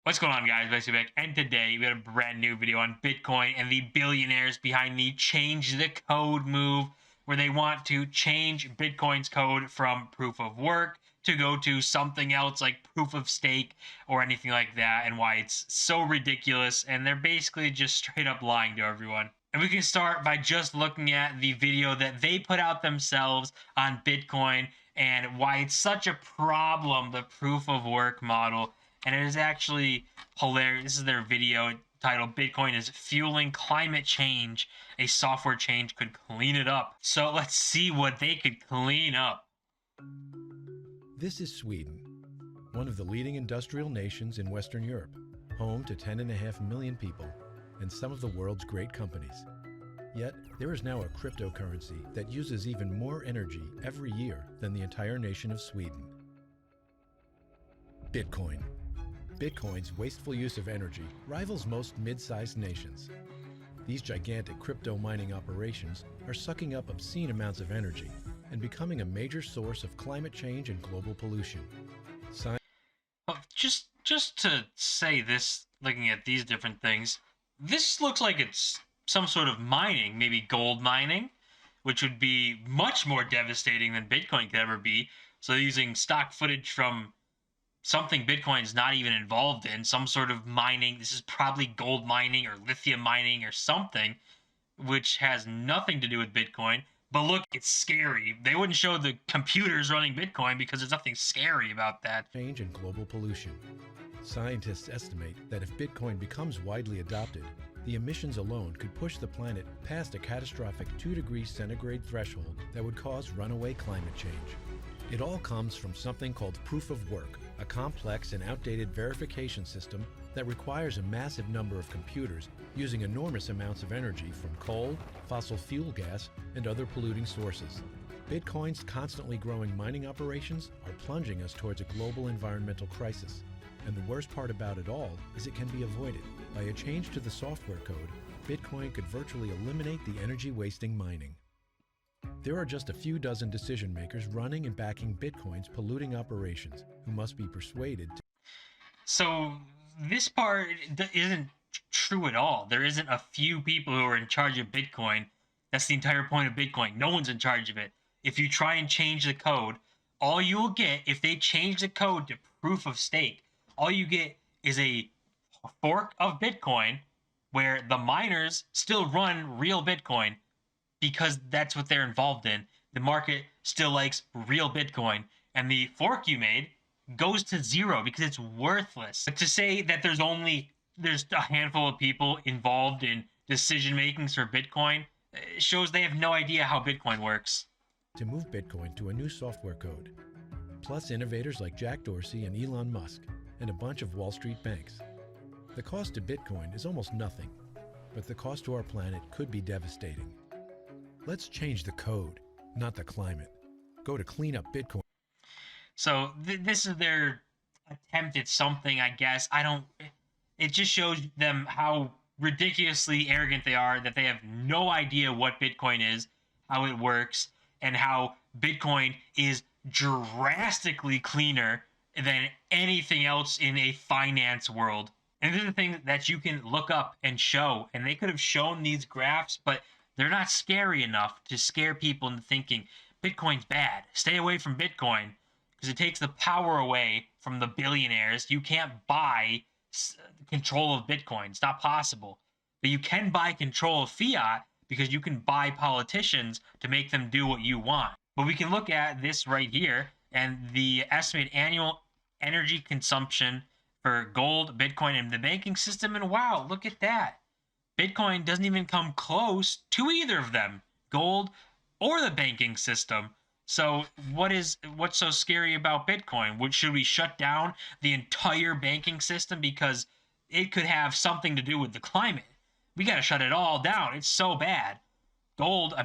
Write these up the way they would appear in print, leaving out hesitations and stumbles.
What's going on, guys? Bexio back, and today we got a brand new video on Bitcoin and the billionaires behind the change the code move, where they want to change Bitcoin's code from proof of work to go to something else like proof of stake or anything like that, and why it's so ridiculous. And they're basically just straight up lying to everyone. And we can start by just looking at the video that they put out themselves on Bitcoin and why it's such a problem, the proof of work model. And it is actually hilarious. This is their video titled "Bitcoin is Fueling Climate Change. A Software Change Could Clean It Up." So let's see what they could clean up. This is Sweden, one of the leading industrial nations in Western Europe, home to 10.5 million people and some of the world's great companies. Yet, there is now a cryptocurrency that uses even more energy every year than the entire nation of Sweden. Bitcoin. Bitcoin's wasteful use of energy rivals most mid-sized nations. These gigantic crypto mining operations are sucking up obscene amounts of energy and becoming a major source of climate change and global pollution. Well, just to say this, looking at these different things, this looks like it's some sort of mining, maybe gold mining, which would be much more devastating than Bitcoin could ever be. So they're using stock footage from something Bitcoin is not even involved in, some sort of mining. This is probably gold mining or lithium mining or something, which has nothing to do with Bitcoin. But look, it's scary. They wouldn't show the computers running Bitcoin because there's nothing scary about that. Change and global pollution. Scientists estimate that if Bitcoin becomes widely adopted, the emissions alone could push the planet past a catastrophic 2-degree centigrade threshold that would cause runaway climate change. It all comes from something called proof of work, a complex and outdated verification system that requires a massive number of computers using enormous amounts of energy from coal, fossil fuel gas, and other polluting sources. Bitcoin's constantly growing mining operations are plunging us towards a global environmental crisis. And the worst part about it all is it can be avoided. By a change to the software code, Bitcoin could virtually eliminate the energy-wasting mining. There are just a few dozen decision makers running and backing Bitcoin's polluting operations who must be persuaded to. So this part isn't true at all. There isn't a few people who are in charge of Bitcoin. That's the entire point of Bitcoin. No one's in charge of it. If you try and change the code, all you will get, if they change the code to proof of stake, all you get is a fork of Bitcoin where the miners still run real Bitcoin because that's what they're involved in. The market still likes real Bitcoin, and the fork you made goes to zero because it's worthless. But to say that there's a handful of people involved in decision makings for Bitcoin shows they have no idea how Bitcoin works. To move Bitcoin to a new software code, plus innovators like Jack Dorsey and Elon Musk, and a bunch of Wall Street banks. The cost to Bitcoin is almost nothing, but the cost to our planet could be devastating. Let's change the code, not the climate. Go to clean up Bitcoin. So this is their attempt at something, I guess. It just shows them how ridiculously arrogant they are, that they have no idea what Bitcoin is, how it works, and how Bitcoin is drastically cleaner than anything else in a finance world. And these are things that you can look up and show. And they could have shown these graphs, but they're not scary enough to scare people into thinking Bitcoin's bad. Stay away from Bitcoin because it takes the power away from the billionaires. You can't buy control of Bitcoin. It's not possible. But you can buy control of fiat because you can buy politicians to make them do what you want. But we can look at this right here and the estimated annual energy consumption for gold, Bitcoin, and the banking system. And wow, look at that. Bitcoin doesn't even come close to either of them, gold or the banking system. So what's so scary about Bitcoin? Should we shut down the entire banking system because it could have something to do with the climate? We got to shut it all down. It's so bad. Gold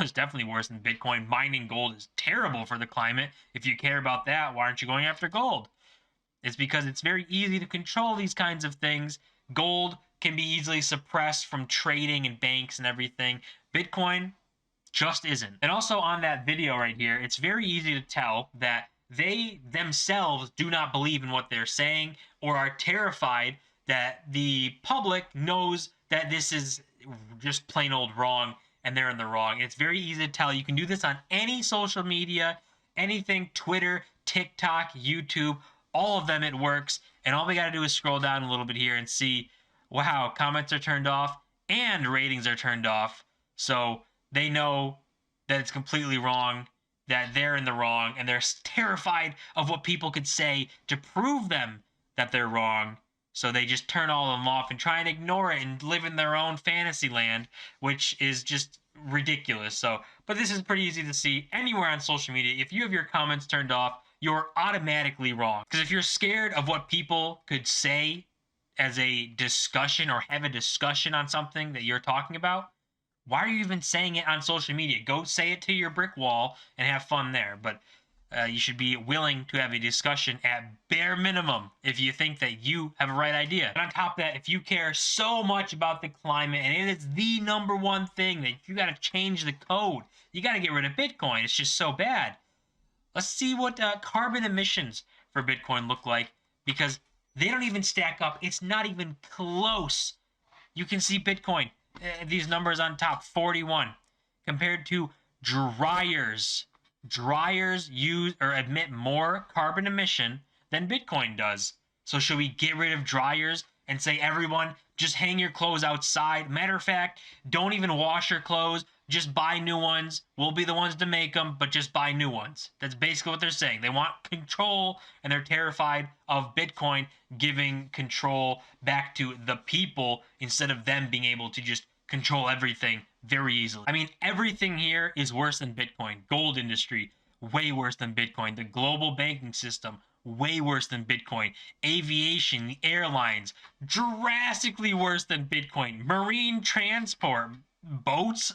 is definitely worse than Bitcoin. Mining gold is terrible for the climate. If you care about that, why aren't you going after gold? It's because it's very easy to control these kinds of things. Gold can be easily suppressed from trading and banks and everything. Bitcoin just isn't. And also on that video right here, it's very easy to tell that they themselves do not believe in what they're saying or are terrified that the public knows that this is just plain old wrong and they're in the wrong. It's very easy to tell. You can do this on any social media, anything, Twitter, TikTok, YouTube, all of them, it works. And all we got to do is scroll down a little bit here and see, wow, comments are turned off and ratings are turned off. So they know that it's completely wrong, that they're in the wrong, and they're terrified of what people could say to prove them that they're wrong. So they just turn all of them off and try and ignore it and live in their own fantasy land, which is just ridiculous. So, but this is pretty easy to see anywhere on social media. If you have your comments turned off, you're automatically wrong. Because if you're scared of what people could say as a discussion or have a discussion on something that you're talking about, why are you even saying it on social media? Go say it to your brick wall and have fun there. But you should be willing to have a discussion at bare minimum if you think that you have a right idea. And on top of that, if you care so much about the climate and it is the number one thing that you got to change the code, you got to get rid of Bitcoin. It's just so bad. Let's see what carbon emissions for Bitcoin look like, because they don't even stack up. It's not even close. You can see Bitcoin, these numbers on top, 41, compared to dryers. Dryers use or emit more carbon emission than Bitcoin does. So should we get rid of dryers and say, everyone, just hang your clothes outside? Matter of fact, don't even wash your clothes. Just buy new ones. We'll be the ones to make them, but just buy new ones. That's basically what they're saying. They want control, and they're terrified of Bitcoin giving control back to the people instead of them being able to just control everything very easily. I mean, everything here is worse than Bitcoin. Gold industry, way worse than Bitcoin. The global banking system, way worse than Bitcoin. Aviation, the airlines, drastically worse than Bitcoin. Marine transport, boats,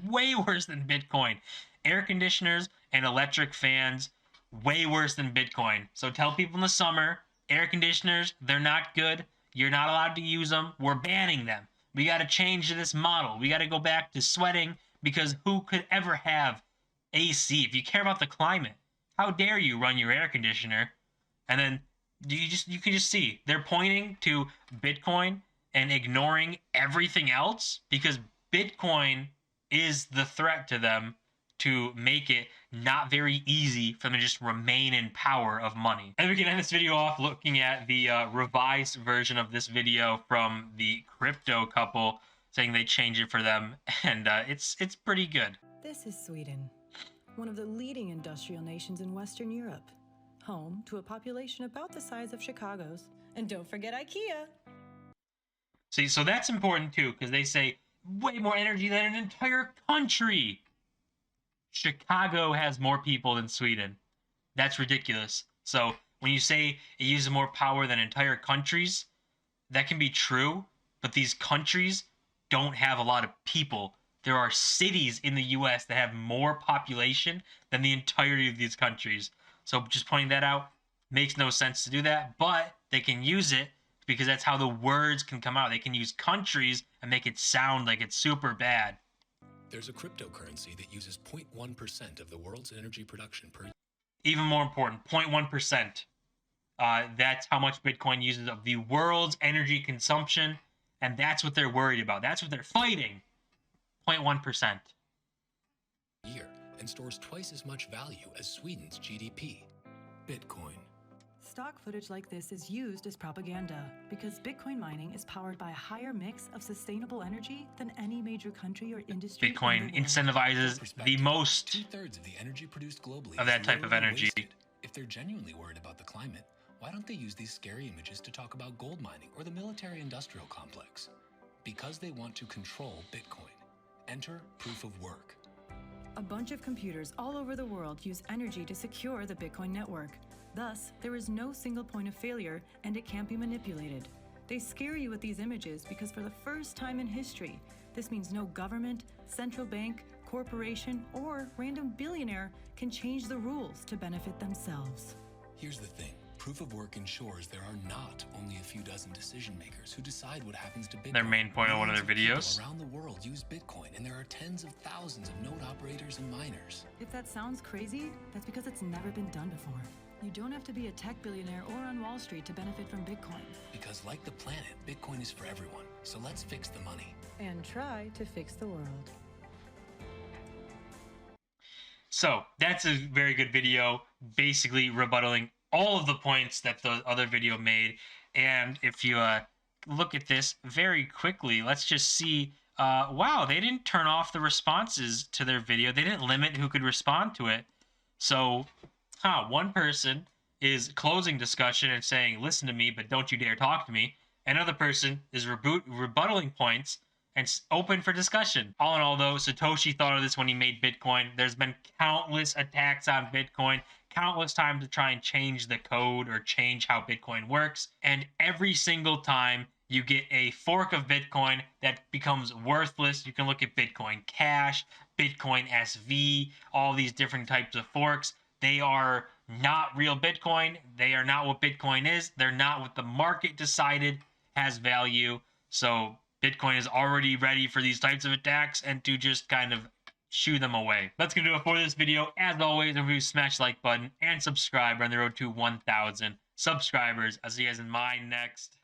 way worse than Bitcoin. Air conditioners and electric fans, way worse than Bitcoin. So tell people in the summer, air conditioners, they're not good. You're not allowed to use them. We're banning them. We got to change this model. We got to go back to sweating, because who could ever have AC if you care about the climate? How dare you run your air conditioner? And then you can just see they're pointing to Bitcoin and ignoring everything else, because Bitcoin is the threat to them to make it not very easy for them to just remain in power of money. And we can end this video off looking at the revised version of this video from the crypto couple, saying they change it for them, and it's pretty good. This is Sweden, one of the leading industrial nations in Western Europe, home to a population about the size of Chicago's. And don't forget IKEA. See, so that's important too, because they say way more energy than an entire country. Chicago has more people than Sweden. That's ridiculous. So when you say it uses more power than entire countries, that can be true, but these countries don't have a lot of people. There are cities in the US that have more population than the entirety of these countries. So just pointing that out, makes no sense to do that, but they can use it because that's how the words can come out. They can use countries and make it sound like it's super bad. There's a cryptocurrency that uses 0.1% of the world's energy production per year. Even more important, 0.1%. That's how much Bitcoin uses of the world's energy consumption, and that's what they're worried about. That's what they're fighting. 0.1%. Year, and stores twice as much value as Sweden's GDP. Bitcoin. Stock footage like this is used as propaganda because Bitcoin mining is powered by a higher mix of sustainable energy than any major country or industry. Bitcoin incentivizes the most Two-thirds of the energy produced globally of that type of energy. If they're genuinely worried about the climate, why don't they use these scary images to talk about gold mining or the military-industrial complex? Because they want to control Bitcoin. Enter proof of work. A bunch of computers all over the world use energy to secure the Bitcoin network. Thus, there is no single point of failure and it can't be manipulated. They scare you with these images because for the first time in history, this means no government, central bank, corporation, or random billionaire can change the rules to benefit themselves. Here's the thing. Proof of work ensures there are not only a few dozen decision makers who decide what happens to Bitcoin. Their main point on one of their Millions videos. people around the world use Bitcoin, and there are tens of thousands of node operators and miners. If that sounds crazy, that's because it's never been done before. You don't have to be a tech billionaire or on Wall Street to benefit from Bitcoin. Because like the planet, Bitcoin is for everyone. So let's fix the money. And try to fix the world. So that's a very good video, basically rebuttaling all of the points that the other video made. And if you look at this very quickly, let's just see. Wow, they didn't turn off the responses to their video. They didn't limit who could respond to it. So, one person is closing discussion and saying, listen to me, but don't you dare talk to me. Another person is rebuttaling points and open for discussion. All in all, though, Satoshi thought of this when he made Bitcoin. There's been countless attacks on Bitcoin, countless times to try and change the code or change how Bitcoin works. And every single time you get a fork of Bitcoin that becomes worthless. You can look at Bitcoin Cash, Bitcoin SV, all these different types of forks. They are not real Bitcoin. They are not what Bitcoin is. They're not what the market decided has value. So Bitcoin is already ready for these types of attacks and to just kind of shoo them away. That's going to do it for this video. As always, remember to smash the like button and subscribe. We're on the road to 1,000 subscribers. I'll see you guys in my next